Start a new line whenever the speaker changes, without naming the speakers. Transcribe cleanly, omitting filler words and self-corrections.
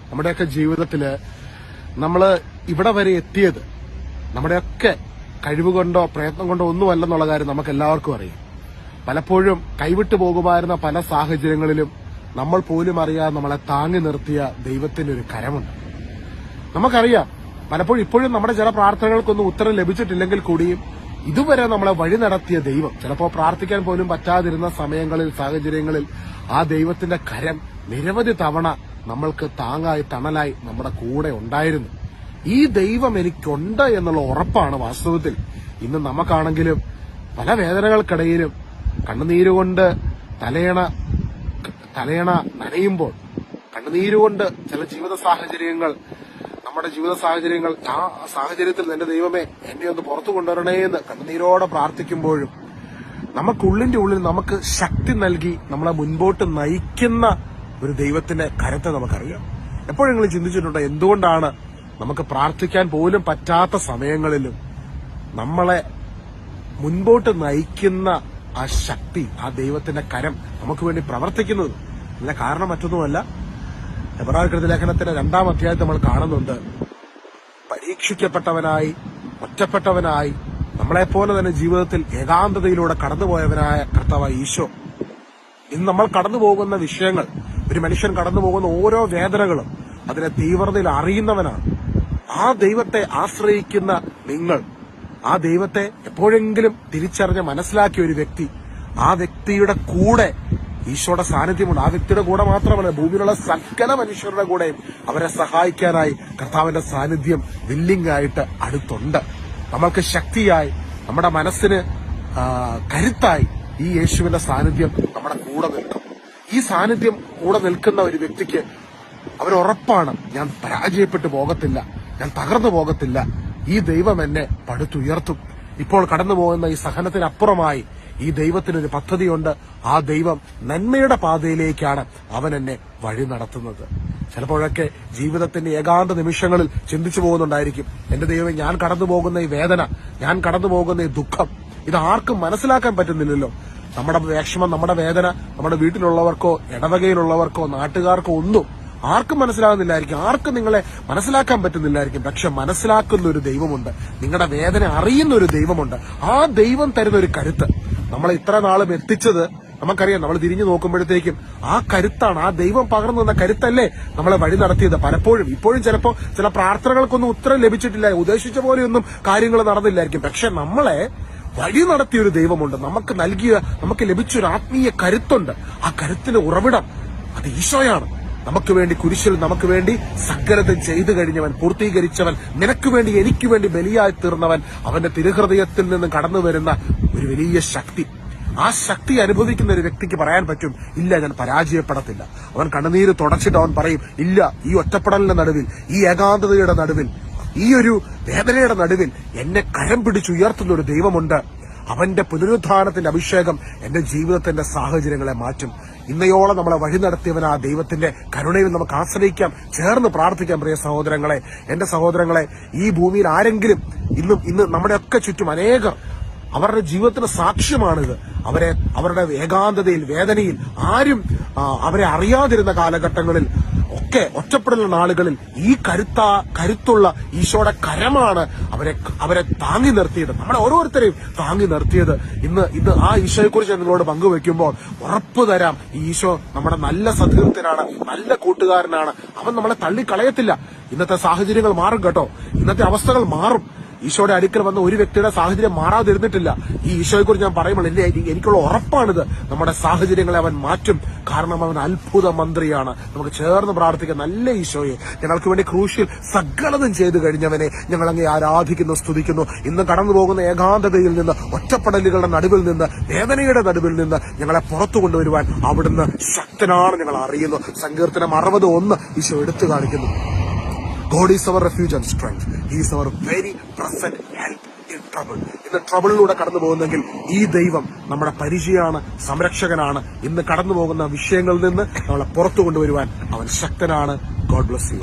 നമ്മുടെയൊക്കെ ജീവിതത്തില് നമ്മള് ഇവിടെ വരെ എത്തിയത് നമ്മുടെയൊക്കെ കഴിവുകൊണ്ടോ പ്രയത്നം കൊണ്ടോ ഒന്നുമല്ലെന്നുള്ള കാര്യം നമുക്ക് എല്ലാവർക്കും അറിയാം. പലപ്പോഴും കൈവിട്ടു പോകുമായിരുന്ന പല സാഹചര്യങ്ങളിലും നമ്മൾ പോലും അറിയാതെ നമ്മളെ താങ്ങി നിർത്തിയ ദൈവത്തിന്റെ ഒരു കരമുണ്ട്. നമുക്കറിയാം പലപ്പോഴും ഇപ്പോഴും നമ്മുടെ ചില പ്രാർത്ഥനകൾക്കൊന്നും ഉത്തരം ലഭിച്ചിട്ടില്ലെങ്കിൽ കൂടിയും ഇതുവരെ നമ്മളെ വഴി നടത്തിയ ദൈവം, ചിലപ്പോൾ പ്രാർത്ഥിക്കാൻ പോലും പറ്റാതിരുന്ന സമയങ്ങളിൽ, സാഹചര്യങ്ങളിൽ ആ ദൈവത്തിന്റെ കരം നിരവധി തവണ നമ്മൾക്ക് താങ്ങായി തണലായി നമ്മുടെ കൂടെ ഉണ്ടായിരുന്നു. ഈ ദൈവം എനിക്കുണ്ട് എന്നുള്ള ഉറപ്പാണ് വാസ്തവത്തിൽ ഇന്ന് നമുക്കാണെങ്കിലും പല വേദനകൾക്കിടയിലും കണ്ണുനീരുകൊണ്ട് തലയണ നനയുമ്പോൾ, കണ്ണുനീരുകൊണ്ട് ചില നമ്മുടെ ജീവിത സാഹചര്യങ്ങൾ ആ സാഹചര്യത്തിൽ എന്റെ ദൈവമേ എന്നെ ഒന്ന് പുറത്തു കൊണ്ടുവരണേ എന്ന് കണ്ണുനീരോടെ പ്രാർത്ഥിക്കുമ്പോഴും നമുക്കുള്ളിന്റെ ഉള്ളിൽ നമുക്ക് ശക്തി നൽകി നമ്മളെ മുൻപോട്ട് നയിക്കുന്ന ഒരു ദൈവത്തിന്റെ കരത്തെ നമുക്കറിയാം. എപ്പോഴെങ്കിലും ചിന്തിച്ചിട്ടുണ്ടോ എന്തുകൊണ്ടാണ് നമുക്ക് പ്രാർത്ഥിക്കാൻ പോലും പറ്റാത്ത സമയങ്ങളിലും നമ്മളെ മുൻപോട്ട് നയിക്കുന്ന ആ ശക്തി, ആ ദൈവത്തിന്റെ കരം നമുക്ക് വേണ്ടി പ്രവർത്തിക്കുന്നത്? ഇതിന്റെ കാരണം മറ്റൊന്നുമല്ല, എബ്രായർക്കെഴുതിയ ലേഖനത്തിന്റെ 2-ാം അധ്യായത്തിൽ നമ്മൾ കാണുന്നുണ്ട്, പരീക്ഷിക്കപ്പെട്ടവനായി, ഒറ്റപ്പെട്ടവനായി, നമ്മളെപ്പോലെ തന്നെ ജീവിതത്തിൽ ഏകാന്തതയിലൂടെ കടന്നുപോയവനായ കർത്താവായ ഈശോ ഇന്ന് നമ്മൾ കടന്നുപോകുന്ന വിഷയങ്ങൾ, ഒരു മനുഷ്യൻ കടന്നുപോകുന്ന ഓരോ വേദനകളും അതിനെ തീവ്രതയിൽ അറിയുന്നവനാണ്. ആ ദൈവത്തെ ആശ്രയിക്കുന്ന നിങ്ങൾ, ആ ദൈവത്തെ എപ്പോഴെങ്കിലും തിരിച്ചറിഞ്ഞ് മനസ്സിലാക്കിയ ഒരു വ്യക്തി, ആ വ്യക്തിയുടെ കൂടെ ഈശോയുടെ സാന്നിധ്യമുണ്ട്. ആ വ്യക്തിയുടെ കൂടെ മാത്രമല്ല, ഭൂമിയിലുള്ള സകല മനുഷ്യരുടെ കൂടെയും അവരെ സഹായിക്കാനായി കർത്താവിന്റെ സാന്നിധ്യം വില്ലിംഗ് ആയിട്ട് അടുത്തുണ്ട്. നമ്മൾക്ക് ശക്തിയായി, നമ്മുടെ മനസ്സിന് കരുത്തായി ഈ യേശുവിന്റെ സാന്നിധ്യം നമ്മുടെ കൂടെ നിൽക്കും. ഈ സാന്നിധ്യം കൂടെ നിൽക്കുന്ന ഒരു വ്യക്തിക്ക് അവരുറപ്പാണ്, ഞാൻ പരാജയപ്പെട്ടു പോകത്തില്ല, ഞാൻ തകർന്നു പോകത്തില്ല, ഈ ദൈവം എന്നെ പടുത്തുയർത്തും. ഇപ്പോൾ കടന്നു പോകുന്ന ഈ സഹനത്തിനപ്പുറമായി ഈ ദൈവത്തിനൊരു പദ്ധതിയുണ്ട്. ആ ദൈവം നന്മയുടെ പാതയിലേക്കാണ് അവൻ എന്നെ വഴി നടത്തുന്നത്. ചിലപ്പോഴൊക്കെ ജീവിതത്തിന്റെ ഏകാന്ത നിമിഷങ്ങളിൽ ചിന്തിച്ചു പോകുന്നുണ്ടായിരിക്കും, എന്റെ ദൈവമേ, ഞാൻ കടന്നു പോകുന്ന ഈ വേദന, ഞാൻ കടന്നു പോകുന്ന ഈ ദുഃഖം, ഇത് ആർക്കും മനസ്സിലാക്കാൻ പറ്റുന്നില്ലല്ലോ. നമ്മുടെ വിഷമം, നമ്മുടെ വേദന നമ്മുടെ വീട്ടിലുള്ളവർക്കോ ഇടവകയിലുള്ളവർക്കോ നാട്ടുകാർക്കോ ഒന്നും ആർക്കും മനസ്സിലാകുന്നില്ലായിരിക്കും, ആർക്കും നിങ്ങളെ മനസ്സിലാക്കാൻ പറ്റുന്നില്ലായിരിക്കും. പക്ഷെ മനസ്സിലാക്കുന്ന ഒരു ദൈവമുണ്ട്, നിങ്ങളുടെ വേദന അറിയുന്ന ഒരു ദൈവമുണ്ട്. ആ ദൈവം തരുന്ന ഒരു കരുത്ത്, നമ്മളെ ഇത്ര നാളും എത്തിച്ചത് നമുക്കറിയാം. നമ്മൾ തിരിഞ്ഞു നോക്കുമ്പോഴത്തേക്കും ആ കരുത്താണ്, ആ ദൈവം പകർന്നു തന്ന കരുത്തല്ലേ നമ്മളെ വഴി നടത്തിയത്. പലപ്പോഴും ഇപ്പോഴും ചിലപ്പോൾ ചില പ്രാർത്ഥനകൾക്കൊന്നും ഉത്തരം ലഭിച്ചിട്ടില്ല, ഉദ്ദേശിച്ച പോലെയൊന്നും കാര്യങ്ങൾ നടന്നില്ലായിരിക്കും. പക്ഷെ നമ്മളെ വഴി നടത്തിയൊരു ദൈവമുണ്ട്, നമുക്ക് ലഭിച്ചൊരു ആത്മീയ കരുത്തുണ്ട്. ആ കരുത്തിന് ഉറവിടം അത് ഈശോയാണ്. നമുക്ക് വേണ്ടി കുരിശിൽ നമുക്ക് വേണ്ടി സകലതും ചെയ്തു കഴിഞ്ഞവൻ, പൂർത്തീകരിച്ചവൻ, നിനക്ക് വേണ്ടി എനിക്ക് വേണ്ടി ബലിയായി തീർന്നവൻ, അവന്റെ തിരുഹൃദയത്തിൽ നിന്ന് കടന്നു വരുന്ന ഒരു വലിയ ശക്തി. ആ ശക്തി അനുഭവിക്കുന്ന ഒരു വ്യക്തിക്ക് പറയാൻ പറ്റും, ഇല്ല, ഞാൻ പരാജയപ്പെടത്തില്ല. അവൻ കണ്ണുനീര് തുടച്ചിട്ട് അവൻ പറയും, ഇല്ല, ഈ ഒറ്റപ്പെടലിന്റെ നടുവിൽ, ഈ ഏകാന്തതയുടെ നടുവിൽ, ഈ ഒരു വേദനയുടെ നടുവിൽ എന്നെ കരം പിടിച്ചുയർത്തുന്ന ഒരു ദൈവമുണ്ട്. അവന്റെ പുനരുത്ഥാനത്തിന്റെ അഭിഷേകം എന്റെ ജീവിതത്തിന്റെ സാഹചര്യങ്ങളെ മാറ്റും. ഇന്നയോളം നമ്മളെ വഴി നടത്തിയവൻ ആ ദൈവത്തിന്റെ കരുണയിൽ നമുക്ക് ആശ്രയിക്കാം, ചേർന്ന് പ്രാർത്ഥിക്കാം. പ്രിയ സഹോദരങ്ങളെ, എന്റെ സഹോദരങ്ങളെ, ഈ ഭൂമിയിൽ ആരെങ്കിലും ഇന്ന് നമ്മുടെയൊക്കെ ചുറ്റും അനേകർ അവരുടെ ജീവിതത്തിന് സാക്ഷ്യമാണിത്. അവരുടെ ഏകാന്തതയിൽ, വേദനയിൽ, ആരും അവരെ അറിയാതിരുന്ന കാലഘട്ടങ്ങളിൽ ഒക്കെ, ഒറ്റപ്പെടലുള്ള നാളുകളിൽ ഈ കരുത്തുള്ള ഈശോയുടെ കരമാണ് അവരെ താങ്ങി നിർത്തിയത്, നമ്മളെ ഓരോരുത്തരെയും താങ്ങി നിർത്തിയത്. ഇന്ന് ആ ഈശോയെക്കുറിച്ച് നിങ്ങളോട് പങ്കുവെക്കുമ്പോൾ ഉറപ്പു തരാം, ഈ ഈശോ നമ്മുടെ നല്ല സതീർത്ഥനാണ്, നല്ല കൂട്ടുകാരനാണ്. അവൻ നമ്മളെ തള്ളിക്കളയത്തില്ല. ഇന്നത്തെ സാഹചര്യങ്ങൾ മാറും കേട്ടോ, ഇന്നത്തെ അവസ്ഥകൾ മാറും. ഈശോയുടെ അടുക്കൽ വന്ന ഒരു വ്യക്തിയുടെ സാഹചര്യം മാറാതിരുന്നിട്ടില്ല. ഈ ഈശോയെക്കുറിച്ച് ഞാൻ പറയുമ്പോൾ എനിക്കുള്ള ഉറപ്പാണിത്, നമ്മുടെ സാഹചര്യങ്ങളെ അവൻ മാറ്റും. കാരണം അവൻ അത്ഭുത മന്ത്രിയാണ്. നമുക്ക് ചേർന്ന് പ്രാർത്ഥിക്കാം, നല്ല ഈശോയെ, ഞങ്ങൾക്ക് വേണ്ടി ക്രൂശിൽ സകലതും ചെയ്തു കഴിഞ്ഞവനെ ഞങ്ങൾ അങ്ങേ ആരാധിക്കുന്നു, സ്തുതിക്കുന്നു. ഇന്ന് കടന്നു പോകുന്ന ഏകാന്തതയിൽ നിന്ന്, ഒറ്റപ്പെടലുകളുടെ നടുവിൽ നിന്ന്, വേദനയുടെ നടുവിൽ നിന്ന് ഞങ്ങളെ പുറത്തു കൊണ്ടുവരുവാൻ അവിടുന്ന് ശക്തനാണ്, ഞങ്ങൾ അറിയുന്നു. സങ്കീർത്തനം 60:1 ഈശോ എടുത്തു കാണിക്കുന്നു. God is our refuge and strength. He is our very present help in trouble. ഇന്ന് ട്രബിളിലൂടെ കടന്നു പോകുന്നെങ്കിൽ ഈ ദൈവം നമ്മുടെ പരിചയമാണ്, സംരക്ഷകനാണ്. ഇന്ന് കടന്നു പോകുന്ന വിഷയങ്ങളിൽ നിന്ന് നമ്മളെ പുറത്തു കൊണ്ടുവരുവാൻ അവൻ ശക്തനാണ്. God bless you.